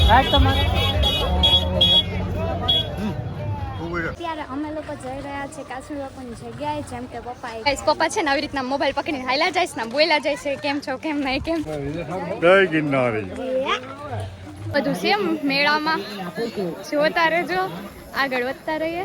ત્યારે અમે લોકો જઈ રહ્યા છે કાશ્મીર બાપુની જગ્યાએ, જેમ કે પપ્પા છે ને આવી રીતના મોબાઈલ પકડીને હાલ્યા જાય છે ને બોલ્યા જાય છે કેમ છો કેમ નહીં કેમ બધું સેમ મેળામાં જોતા રહેજો, આગળ વધતા રહીએ.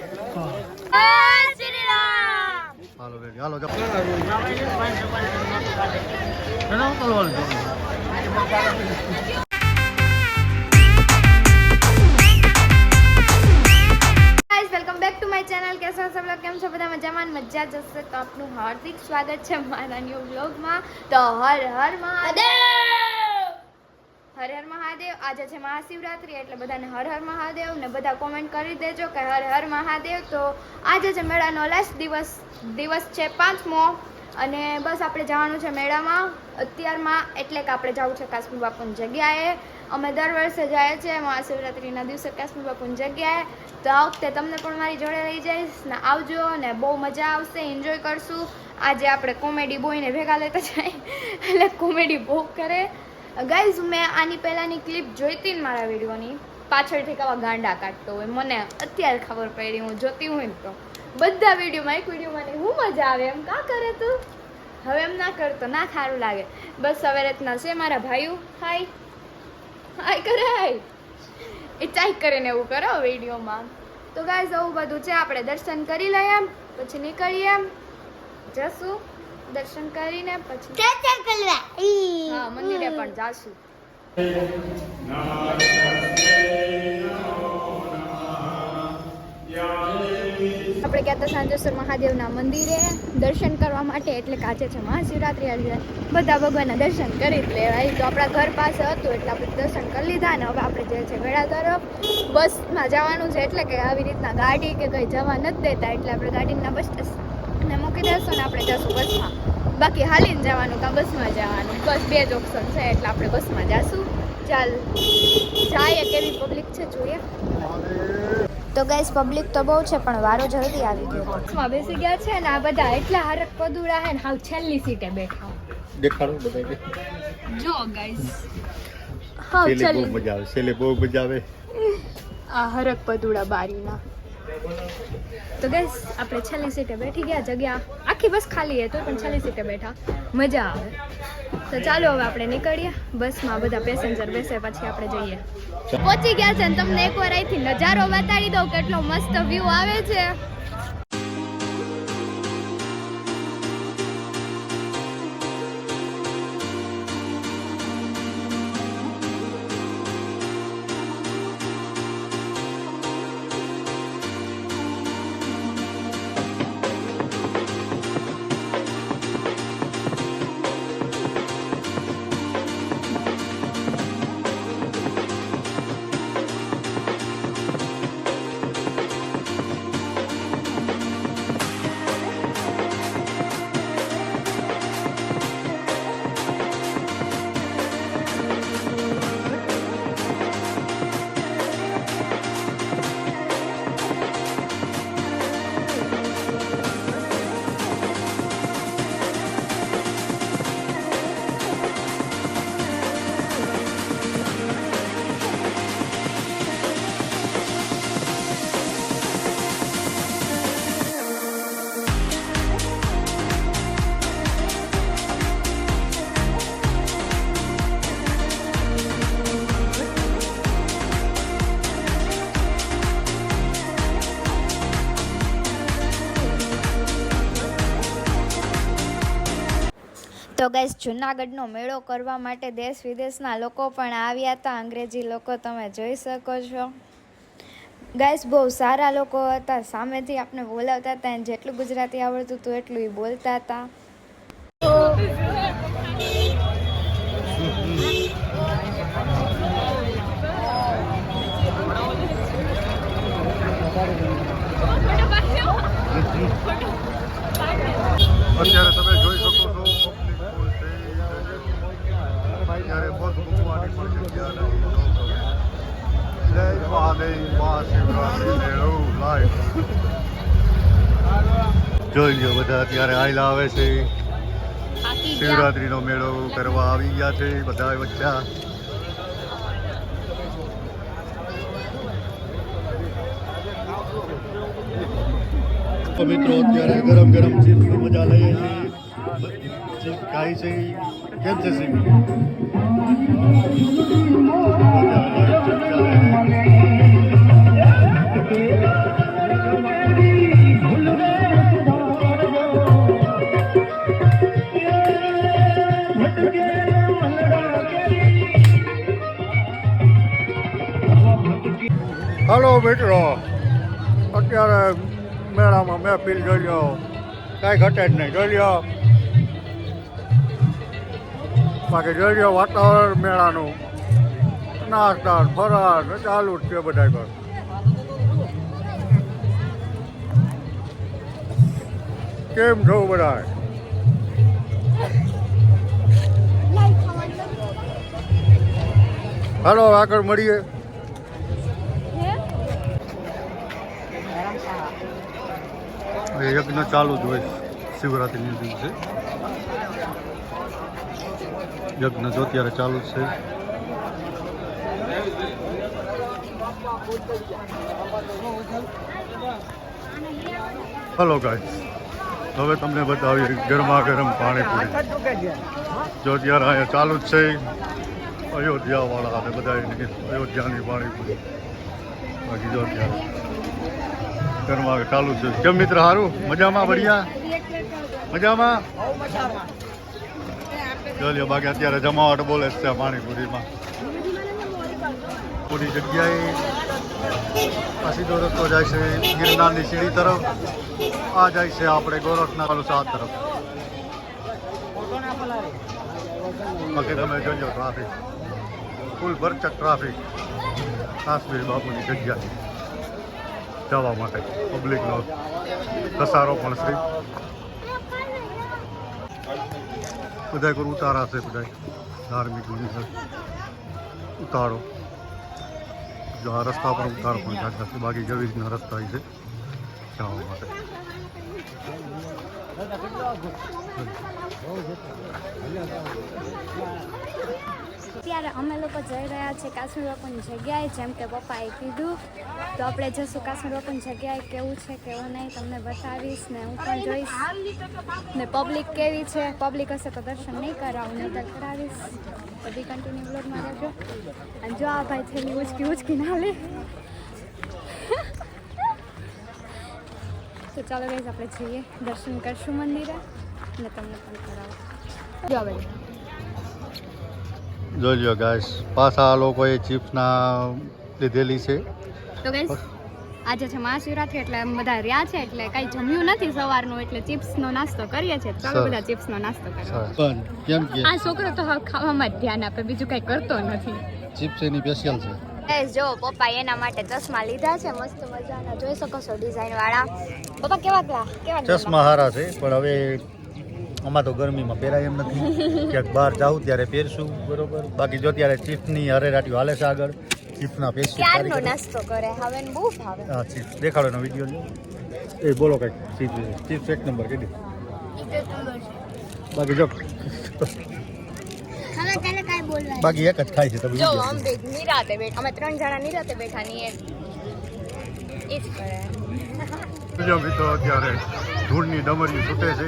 Welcome back to my channel. કેસો सब लोग કેમ છો બધા મજામાં મજા જશે તો આપનું હાર્દિક સ્વાગત છે મારા ન્યૂ વ્લોગમાં. તો હર હર મહાદેવ, હર હર મહાદેવ. આજે છે મહાશિવરાત્રી એટલે બધાને હર હર મહાદેવ ને બધા કોમેન્ટ કરી દેજો કે હર હર મહાદેવ. તો આજે છે મેળાનો લાસ્ટ દિવસ છે 5મો અને બસ આપણે જવાનું છે મેળામાં અત્યારમાં, એટલે કે આપણે જવું છે કાશ્મીર બાપુની જગ્યાએ. અમે દર વર્ષે જાય છે મહાશિવરાત્રિના દિવસે કાશ્મીર બાપુની જગ્યાએ. તો આ વખતે તમને પણ મારી જોડે લઈ જઈશ ને આવજો ને બહુ મજા આવશે, એન્જોય કરશું. આજે આપણે કોમેડી બોયને ભેગા લેતા જાય એટલે કોમેડી બહુ કરે. ગાઈઝ મેં આની પહેલાંની ક્લિપ જોઈતી ને મારા વિડીયોની, પાછળથી કેવા ગાંડા કાઢતો હોય મને અત્યારે ખબર પડી. હું જોતી હોય ને તો બધા વિડીયોમાં એક વિડીયોમાં હું મજા આવે એમ કા કરે તું, હવે એમ ના કરતો ના સારું લાગે. બસ હવે રીતના છે મારા ભાઈઓ. હાય હાય કરે, હાય એ ચાઈ કરીને એવું કરો વિડીયોમાં. તો ગાઈઝ આવું બધું છે, આપણે દર્શન કરી લઈએ એમ પછી નીકળીએ એમ જશું. દર્શન કરીને પછી હા મંદિરે પણ જાશું. આપણે ગયા હતા સાંજેશ્વર મહાદેવના મંદિરે દર્શન કરવા માટે, એટલે કે આજે છે મહાશિવરાત્રી એટલે બધા ભગવાનના દર્શન કરી જ લેવાય. તો આપણા ઘર પાસે હતું એટલે આપણે દર્શન કરી લીધા ને હવે આપણે જે છે મેળા તરફ બસમાં જવાનું છે. એટલે કે આવી રીતના ગાડી કે કંઈ જવા નથી દેતા એટલે આપણે ગાડીના બસ સ્ટેશને મૂકી દઈશું ને આપણે જશું બસમાં. બાકી હાલીને જવાનું કાં બસમાં જવાનું, બસ બે જ ઓપ્શન છે એટલે આપણે બસમાં જઈશું. ચાલ જાય કેવી પબ્લિક છે જોઈએ. તો ગાઈસ પબ્લિક તો બહુ છે પણ વારો જલ્દી આવી ગયો. બસમાં બેસી ગયા છે ને આ બધા એટલા હરક પદુડા હે ને હાવ છેલ્લી સીટે બેઠા. દેખાડો બધાને જો ગાઈસ હાવ છેલ્લી બહુ મજા આવે, છેલ્લે બહુ મજા આવે આ હરક પદુડા બારીના. તો ગાઈસ આપણે છેલ્લી સીટે બેઠી ગયા, જગ્યા આખી બસ ખાલી હતો પણ છેલ્લી સીટે બેઠા, મજા આવે. તો ચાલો હવે આપણે નીકળીએ બસમાં, બધા પેસેન્જર બેસે પછી આપણે જઈએ. પહોંચી ગયા છે ને તમને એકવાર અહીંથી નજારો બતાડી દઉં કેટલો મસ્ત વ્યૂ આવે છે. તો ગાઈસ જૂનાગઢનો મેળો કરવા માટે દેશ વિદેશના લોકો પણ આવ્યા હતા, અંગ્રેજી લોકો તમે જોઈ શકો છો. ગાઈસ બહુ સારા લોકો હતા, સામેથી આપણે બોલાવતા હતા અને જેટલું ગુજરાતી આવડતું હતું એટલું એ બોલતા હતા. અત્યારે તમે જોઈ શકો છો અત્યારે બસ મૂકવાની પણ જગ્યા નથી. જય મહાદેવ, મહાશિવરાત્રી મેળો લાઈવ જોઈ લો બધા અત્યારે આયલા આવે છે. શિવરાત્રીનો મેળો કરવા આવી ગયા છે બધા બચ્ચા. તો મિત્રો અત્યારે ગરમ ગરમ ચિપ્સની મજા લઈએ છીએ. ચિપ્સ ખાઈ છે. કેમ છે સિંગ? હલો મિત્રો, અત્યારે મેળામાં મહેફિલ જોઈ લો, કાંઈ ઘટે જ નહીં. જોઈ લો, બાકી જોઈ લો વાતાવરણ મેળાનું, નાસ્તા ફરાર ચાલુ જ છે બધા પર. કેમ છો બધા? હાલો આગળ મળીએ. યજ્ઞ ચાલુ જ હોય શિવરાત્રિના દિવસે. યજ્ઞ જો અત્યારે ચાલુ જ છે. હલો ગાઈસ, હવે તમને બતાવી ગરમા ગરમ પાણીપુરી. જો અત્યારે અહીંયા ચાલુ જ છે. અયોધ્યા વાળા અને બધા અયોધ્યાની પાણીપુરી. બાકી જો અત્યારે ગરમા ચાલુ છે. કેમ મિત્ર, સારું? મજામાં? બઢિયા? મજામાં? ચાલ્યો. બાકી અત્યારે જમાવટ બોલે છે પાણીપુરીમાં. પૂરી જગ્યાએ આ સીધો રસ્તો જાય છે ગિરનારની સીડી તરફ. આ જાય છે આપણે ગોરખનાથ તરફ. બાકી તમે જોજો ટ્રાફિક, ફૂલ ભરચક ટ્રાફિક. કાશ્મીર બાપુની જગ્યા જવા માટે પબ્લિકનો ઘસારો પણ છે. બધા કોઈ ઉતારા છે, બધા ધાર્મિક ઉતારો. જો આ રસ્તા પર ઉતારો પણ થતા છે. બાકી કેવી રીતના રસ્તા છે જવા માટે. અત્યારે અમે લોકો જઈ રહ્યા છે કાશ્મીર બાપુની જગ્યાએ, જેમ કે પપ્પાએ કીધું. તો આપણે જઈશું કાશ્મીર બાપુની જગ્યાએ. કેવું છે કેવું નહીં તમને બતાવીશ ને હું પણ જોઈશ. ને પબ્લિક કેવી છે, પબ્લિક હશે તો દર્શન નહીં કરાવું, નહીં તો કરાવીશ. બધી કન્ટિન્યુ બ્લોગમાં રહેજો. અને જો આ ભાઈ થેલી ઉચકી ઉચકી ના લે. તો ચાલો ગાઈઝ, આપણે જઈએ, દર્શન કરશું મંદિરે અને તમને પણ કરાવું. જો ભાઈ જોઈ લો ગાઈસ, પાછા આ લોકોએ ચિપ્સના લીધેલી છે. તો ગાઈસ આજે છે મહાશિવરાત્રી, એટલે એમ બધા રહ્યા છે, એટલે કઈ જમ્યું નથી સવારનું, એટલે ચિપ્સનો નાસ્તો કરીએ છીએ. ચાલો બધા ચિપ્સનો નાસ્તો કરીએ. પણ કેમ કે આ છોકરો તો હવે ખાવામાં જ ધ્યાન આપે, બીજું કઈ કરતો નથી. ચિપ્સ એની સ્પેશિયલ છે. ગાઈસ જો પપ્પા એના માટે ચશ્મા લીધા છે, મસ્ત મજાના, જોઈ શકો છો ડિઝાઇન વાળા. પપ્પા કેવા ચશ્મા હારા છે, પણ હવે આમાં તો ગરમીમાં પહેરાય એમ નથી. ક્યાંક બહાર જાઉં ત્યારે પહેરશું, બરોબર. બાકી જો ત્યારે ચિપ્સની હરેરાટીઓ હાલે છે આગળ. ચિપ્સના પેસ્ટ ક્યારનો નાસ્તો કરે, હવે ને બહુ ભાવે. હા, ચિપ્સ દેખાડો એનો વિડીયો લો. એ બોલો કંઈક ચિપ્સ એક નંબર કીધી. બાકી જો બાકી એક જ ખાય છે તમે. જો અમે નિરાતે બેઠા, અમે 3 જણા નિરાતે બેઠા ની એ જ કરે. બીજો મિત્રો અત્યારે ધૂળની ડમરી છૂટે છે.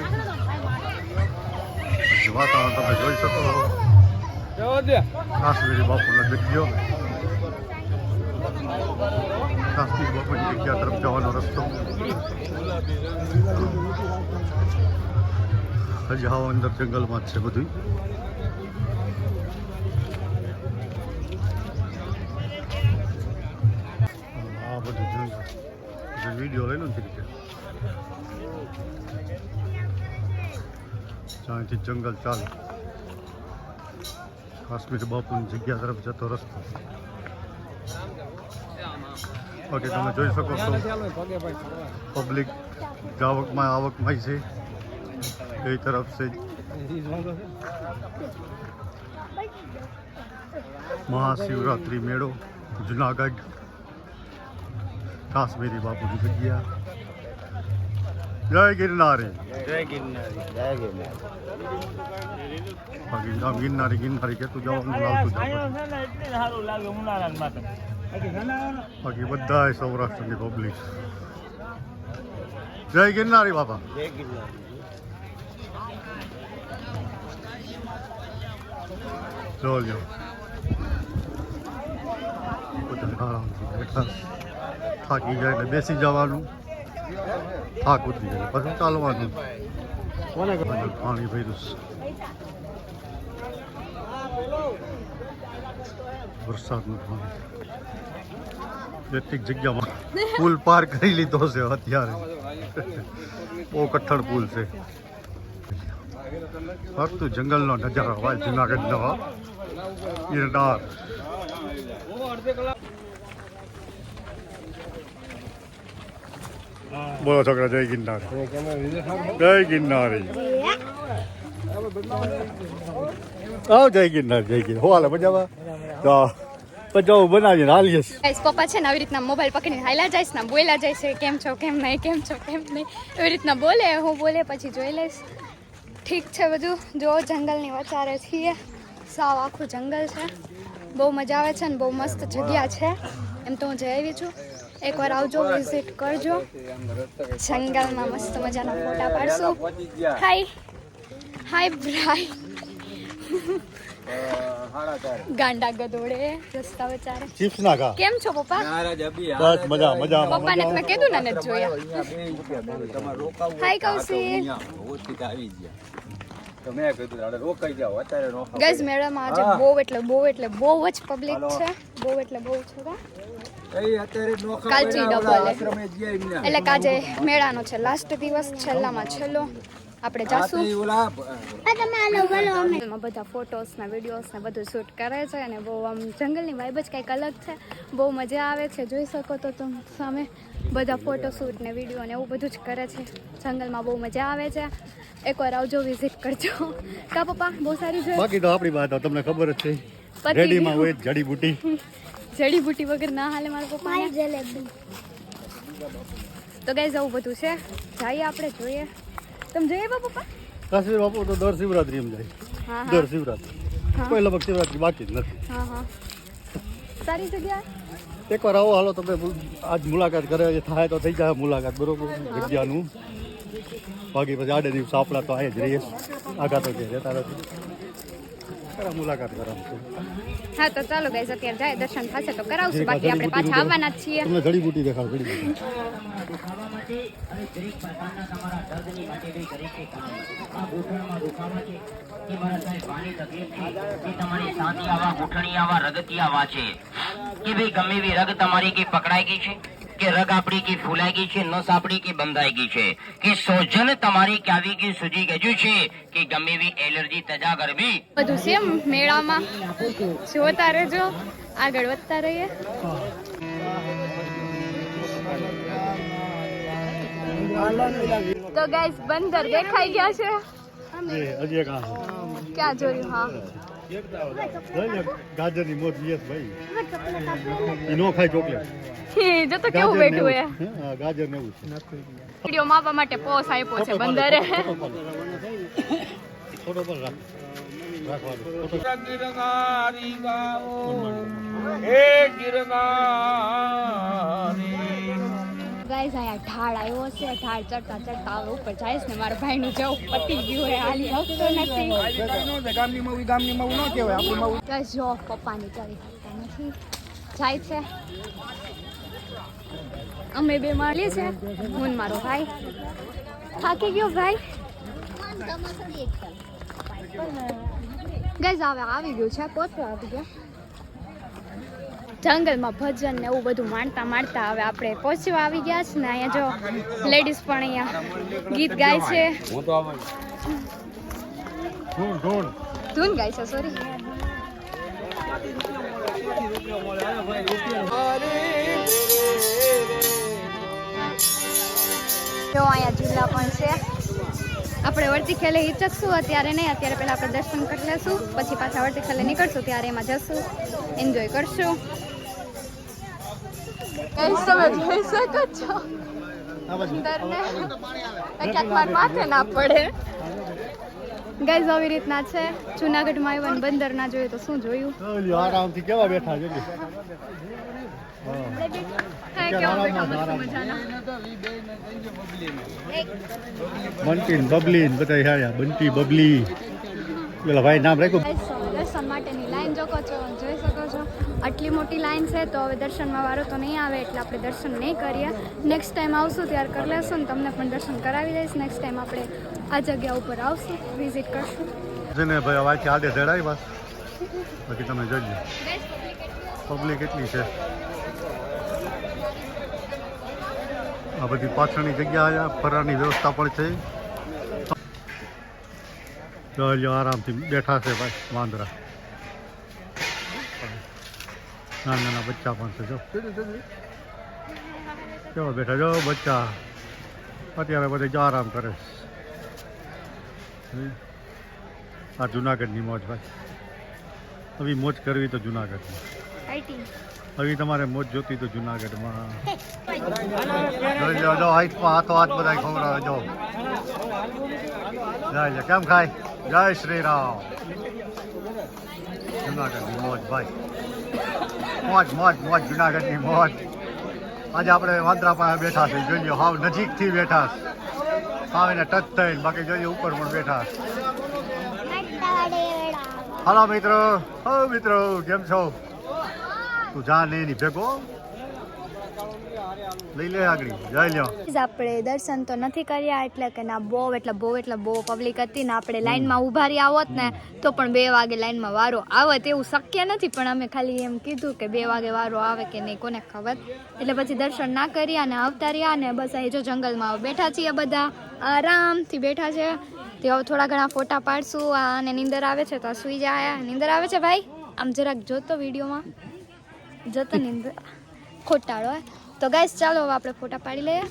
વાતાવરણ તમે જોઈ શકો. કાશ્મીરી બાપુનો જગ્યો, કાશ્મીર બાપુની જગ્યા તરફ જવાનો રસ્તો. હજી હાવ અંદર જંગલમાં જ છે બધું. આ બધું જંગલ વિડીયો લઈ લો ને રીતે. ત્યાંથી જંગલ ચાલુ. કાશ્મીર બાપુની જગ્યા તરફ જતો રસ્તો. ઓકે, તમે જોઈ શકો છો પબ્લિક જાવકમાં આવકમાં છે એ તરફ છે. મહાશિવરાત્રિ મેળો જુનાગઢ, કાશ્મીરી બાપુની જગ્યા. જય ગિરનારી, જય ગિરનારી, જય ગિરનારી. બાકી આમ ગિરનારી ગિરનારી કહેતું જવાનું લાવતું જવાનું. બાકી બધા સૌરાષ્ટ્રની પબ્લિક જય ગિરનારી બાપા. જય ગિરનાર. જોજો થાકી જાય એટલે બેસી જવાનું, થાક ઉતરી જાય પછી ચાલવાનું. કોને પાણી ભર્યું વરસાદનું પાણી. કેટલીક જગ્યામાં પુલ પાર કરી લીધો છે અત્યારે. બહુ કઠણ પુલ છે. ફરતું જંગલનો નજારો હોય જુનાગઢનો ગિરનાર. બોલો છોકરા, જય ગિરનાર. જય ગિરનારી. આવ જય ગિરનાર. જય ગિરનાર. હો હાલે મજામાં તો પછી બનાવીને હાલીએ. ગાઈસ પપ્પા છે ને આવી રીતના મોબાઈલ પકડીને હાલ્યા જાય છે ને બોલ્યા જાય છે કેમ છો કેમ નહીં, કેમ છો કેમ નહીં, એવી રીતના બોલે. હું બોલે પછી જોઈ લઈશ. ઠીક છે બધું. જો જંગલની વચારે છીએ, સાવ આખું જંગલ છે. બહુ મજા આવે છે ને બહુ મસ્ત જગ્યા છે. એમ તો હું જઈ આવી છું, એકવાર આવજો, વિઝિટ કરજો. જંગલમાં મસ્ત મજાના ફોટા પાડશું. હાય હાય બ્રાય. ગાંડા ગદોડે રસ્તા વચારે. ચિપ્સ ના ખા. કેમ છો પપ્પા? બસ મજા મજા. પપ્પાને મેં કીધું ને નથી જોયા. હાય કૌશિક. ગાઈસ મેળામાં આજે બહુ એટલે બહુ જ પબ્લિક છે. બહુ એટલે બહુ છે. કાલથી ડબલ એટલે કાજે મેળાનો છે લાસ્ટ દિવસ, છેલ્લામાં છેલ્લો. આપણે જાશું. બધા ફોટોસ ને વિડીયોસ ને બધું શૂટ કરે છે અને બહુ આમ જંગલની વાઇબ જ કંઈક અલગ છે. બહુ મજા આવે છે. જોઈ શકો તો તમે સામે બધા ફોટો શૂટ ને વિડીયો ને એવું બધું જ કરે છે. જંગલમાં બહુ મજા આવે છે. એકવાર આવજો, વિઝિટ કરજો. કા પપ્પા બહુ સારી છે. બાકી તો આપણી વાત તમને ખબર જ છે. પતી રેડીમાં ગયું. હોય જડીબુટી. જડીબુટી વગર ના હાલે મારા પપ્પા. તો ગાઈસ આવું બધું છે. જઈએ આપણે, જોઈએ. તમે જઈએ પપ્પા? કાશ્મીર બાપુ તો દર શિવરાત્રી એમ જાય. હા દર શિવરાત્રી. કોઈ લગભગ શિવરાત્રી બાકી જ નથી. હા હા, સારી જગ્યા. એકવાર આવો હાલો, તમે આજ મુલાકાત કરે થાય તો થઈ જાય મુલાકાત. બરોબર જગ્યાનું. બાકી પછી આડે દિવસ આપણા તો અહીંયા જ રહીએ. આગા તો કે રહેતા નથી. ખરા મુલાકાત કરાવશું. હા તો ચાલો ગાઈસ, અત્યારે જાય દર્શન થશે તો કરાવશું. બાકી આપણે પાછા આવવાના જ છીએ. તમને જડીબુટી દેખાડ. જડીબુટી ગમે એવી રગ તમારી કે પકડાઈ ગઈ છે, કે રગ આપણી કે ફૂલાઈ ગઈ છે, નસ આપણી કે બંધાઈ ગઈ છે, કે સોજન તમારી કે આવી કે સુજી ગયું છે, કે ગમે એવી એલર્જી તજા ગરબી બધું છે મેળામાં. જોતા રહેજો, આગળ વધતા રહીએ. તો ગાઈસ બંદર દેખાઈ ગયા છે. હજી એક ક્યાં જોયું? હા ગાજરની મોજ યસ ભાઈ. એ નો ખાય ચોકલેટ. જો તો કેવું બેઠું હે. હા ગાજર ને એવું છે. વિડીયો માપવા માટે પોસ આપ્યો છે બંદરે. ફોટો પર રાખવાનો. ગિરનારી ગાઓ હે ગિરનારી. ગાઈસ અહીંયા ઢાળ આવ્યો છે. ઢાળ ચડતા ચડતા હવે ઉપર જાય ને. મારા ભાઈનું જવું પતી ગયું હે, હાલી શકતો નથી. ગામની મઉ ન કહેવાય, આપણી મઉ. ગાઈસ જો પપ્પાની ચાલી શકતા નથી, જાય છે. અમે બે માળીએ છે, હું ને મારો ભાઈ. થાકી ગયો ભાઈ. ગાઈસ હવે આવી ગયું છે, પહોંચવા આવી ગયા. જંગલમાં ભજન ને એવું બધું માણતા માણતા હવે આપણે પહોંચવા આવી ગયા છે ને. અહીંયા જો લેડીઝ પણ અહીંયા ગીત ગાય છે. ધૂન ગાય છે, સોરી. જો અહીંયા ઝૂલા પણ છે. આપણે વર્તી ખેલે હિચકશું અત્યારે નહીં. અત્યારે પહેલાં આપણે દર્શન કરી લેશું, પછી પાછા વર્તી ખેલે નીકળશું ત્યારે એમાં જશું, એન્જોય કરશું. તમે જોઈ શકો છો અંદરને ક્યાંક માર માથે ના પડે. ગાઈઝ આવી રીતના છે જુનાગઢમાં આવ્યા ને બંદર ના જોયું તો શું જોયું આરામથી કેવા બેઠા છે હા કેવા બેઠા મસ્ત મજાના બંટી ને બબલી ને બધા હાયા બંટી બબલી પેલા ભાઈ નામ રાખ્યું દર્શન માટેની લાઈન જોઈ શકો છો આટલી મોટી લાઈન છે તો હવે દર્શનમાં વારો તો નહીં આવે એટલે આપણે દર્શન નહીં કરીએ નેક્સ્ટ ટાઈમ આવશું ત્યારે કરી લેશું ને તમને પણ દર્શન કરાવી દઈશ નેક્સ્ટ ટાઈમ આપણે આ જગ્યા ઉપર આવશું વિઝિટ કરશું જેને ભાઈ વાંચી આડે ચડાવી બસ બાકી તમે જોજો પબ્લિક કેટલી છે આ બધી પાછળની જગ્યા અહીંયા ફરવાની વ્યવસ્થા પણ છે જો આરામથી બેઠા છે ભાઈ વાંદરા નાના નાના બચ્ચા પણ છે જો કેવા બેઠા જો બચ્ચા અત્યારે બધે જો આરામ કરે છે આ જુનાગઢની મોજ ભાઈ હવે મોજ કરવી તો જુનાગઢમાં હવે તમારે મોજ જોતી તો જુનાગઢમાં જો હાથમાં હાથો હાથ બધા ખવડાવે જો જય કેમ ખાય જય શ્રી રામ જુનાગઢની મોજ ભાઈ મોજ મોજ મોજ જુનાગઢની મોજ આજે આપણે વાંદરા પાસે બેઠા છે જોઈએ હાવ નજીકથી બેઠા હાવ એને ટચ થઈને બાકી જોઈએ ઉપર પણ બેઠા હાલો મિત્રો કેમ છો તું જા ને એની ભેગો લઈ લે આગળ જઈ લ્યો આપણે દર્શન તો નથી કર્યા એટલે કે ના બહુ પબ્લિક હતી ને આપણે લાઈનમાં ઊભા રહ્યા હોત ને તો પણ 2 વાગે લાઈનમાં વારો આવે તેવું શક્ય નથી પણ અમે ખાલી એમ કીધું કે 2 વાગે વારો આવે કે નહીં કોને ખબર એટલે પછી દર્શન ના કર્યા ને આવતા રહ્યા ને બસ અહીં જો જંગલમાં બેઠા છીએ બધા આરામથી બેઠા છે તે હવે થોડા ઘણા ફોટા પાડશું અને નીંદર આવે છે તો સૂઈ જાય નીંદર આવે છે ભાઈ આમ જરાક જોતો વિડીયોમાં જતો નીંદર ખોટાડો તો ગાઈસ ચાલો હવે આપણે ફોટા પાડી લઈએ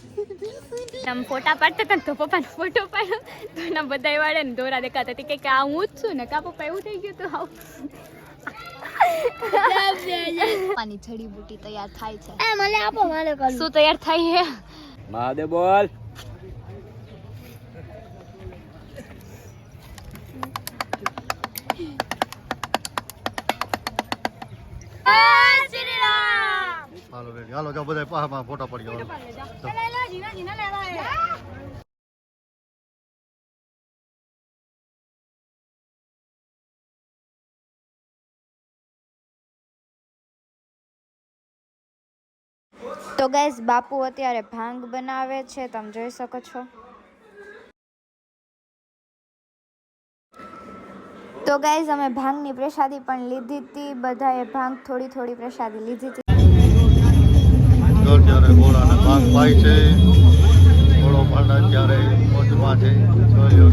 આમ ફોટા પાડતા હતા તો પપ્પાનો ફોટો પાડ્યો તો એના બધા વાળે ને દોરા દેખાતા હતી કે આ હું જ છું ને કા પપ્પા એવું થઈ ગયું તો આવું પાણી જડીબુટી તૈયાર થાય છે એ મને આપો મારે કરું શું તૈયાર થાય છે મહાદેવ બોલ હાલો જાઓ બધા પાહામાં ફોટા પડી ગયો તો ગાઈસ બાપુ અત્યારે ભાંગ બનાવે છે તમે જોઈ શકો છો તો ગાઈસ અમે ભાંગની પ્રસાદી પણ લીધી હતી બધાએ ભાંગ થોડી પ્રસાદી લીધી હતી ત્યારે ઘોડાને ભાંગ પાય છે ઘોડો પણ અત્યારે મોજમાં છે જોયો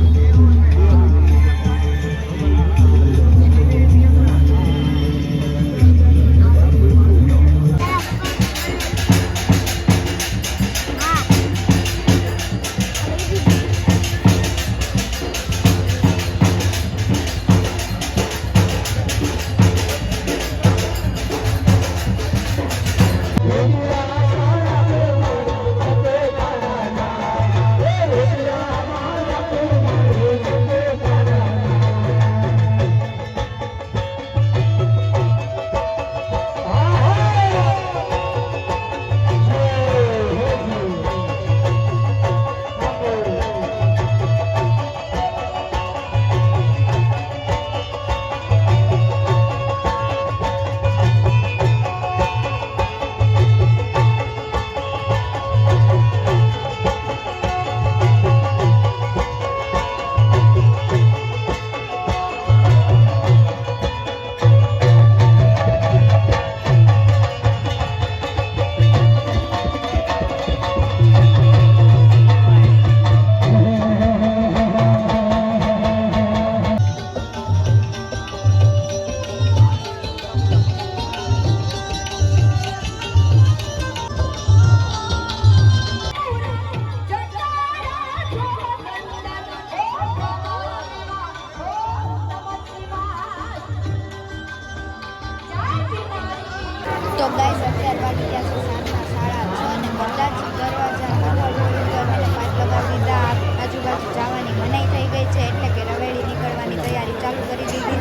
તો ગાઈસ અત્યારે વાગી ગયા છે સાંજના 6:30 અને કદાચ દરવાજા ખોલ તો અમે 5 લગાવી દીધા આજુબાજુ જવાની મનાઈ થઈ ગઈ છે એટલે કે રવેડી નીકળ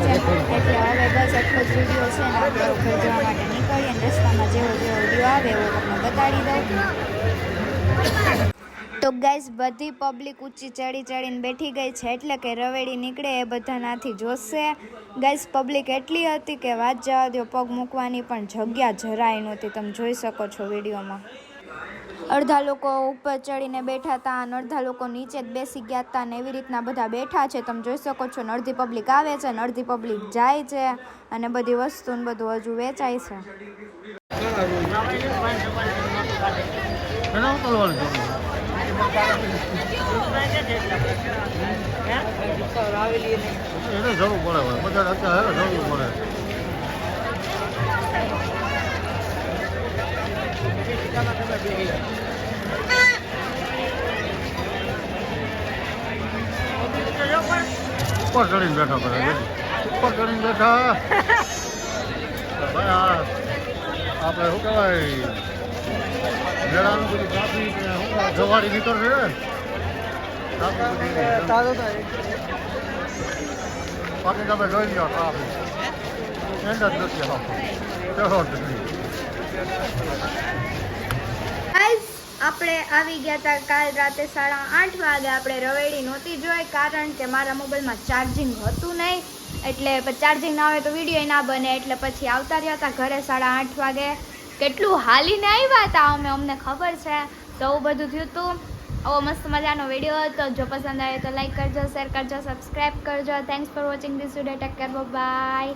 છે. એટલે હવે બસ એટલો જ વિડીયો છે ને આપણે ઘર જવા માટે નીકળીએ અને રસ્તામાં જેવો વિડીયો આવે એવો તમને બતાડી દઉં. તો ગાઈસ બધી પબ્લિક ઊંચી ચડીને બેઠી ગઈ છે એટલે કે રવેડી નીકળે એ બધાનાથી જોશે. ગાઈસ પબ્લિક એટલી હતી કે વાત જવા દો, પગ મૂકવાની પણ જગ્યા જરાય નહોતી. તમે જોઈ શકો છો વિડીયોમાં. અડધા લોકો ઉપર ચડીને બેઠા હતા અને અડધા લોકો નીચે જ બેસી ગયા હતા અને એવી રીતના બધા બેઠા છે. તમે જોઈ શકો છો ને અડધી પબ્લિક આવે છે અને અડધી પબ્લિક જાય છે અને બધી વસ્તુ ને બધું હજુ વેચાય છે. એને જરૂર પડે બધા અત્યારે જરૂર પડે. ઉપર ચડીને બેઠા કરે ઉપર ચડીને બેઠા ભાઈ આપણે શું કહેવાય મેળાનું બધું ટ્રાફિક જવાડી નીકળશે બાકી તમે જોઈ લો ટ્રાફિક એન્ડ જ નથી આવતો. આપણે આવી ગયા હતા કાલ રાતે 8:30 વાગે. આપણે રવેડી નહોતી જોઈ કારણ કે મારા મોબાઈલમાં ચાર્જિંગ હતું નહીં, એટલે ચાર્જિંગ ના આવે તો વિડીયો ના બને, એટલે પછી આવતા રહ્યા હતા ઘરે 8:30 વાગે. કેટલું હાલીને આવ્યા હતા અમને ખબર છે. તો એવું બધું થયું હતું. આવો મસ્ત મજાનો વિડીયો હતો. જો પસંદ આવે તો લાઈક કરજો, શેર કરજો, સબસ્ક્રાઈબ કરજો. Thanks for watching this video. Take care, by.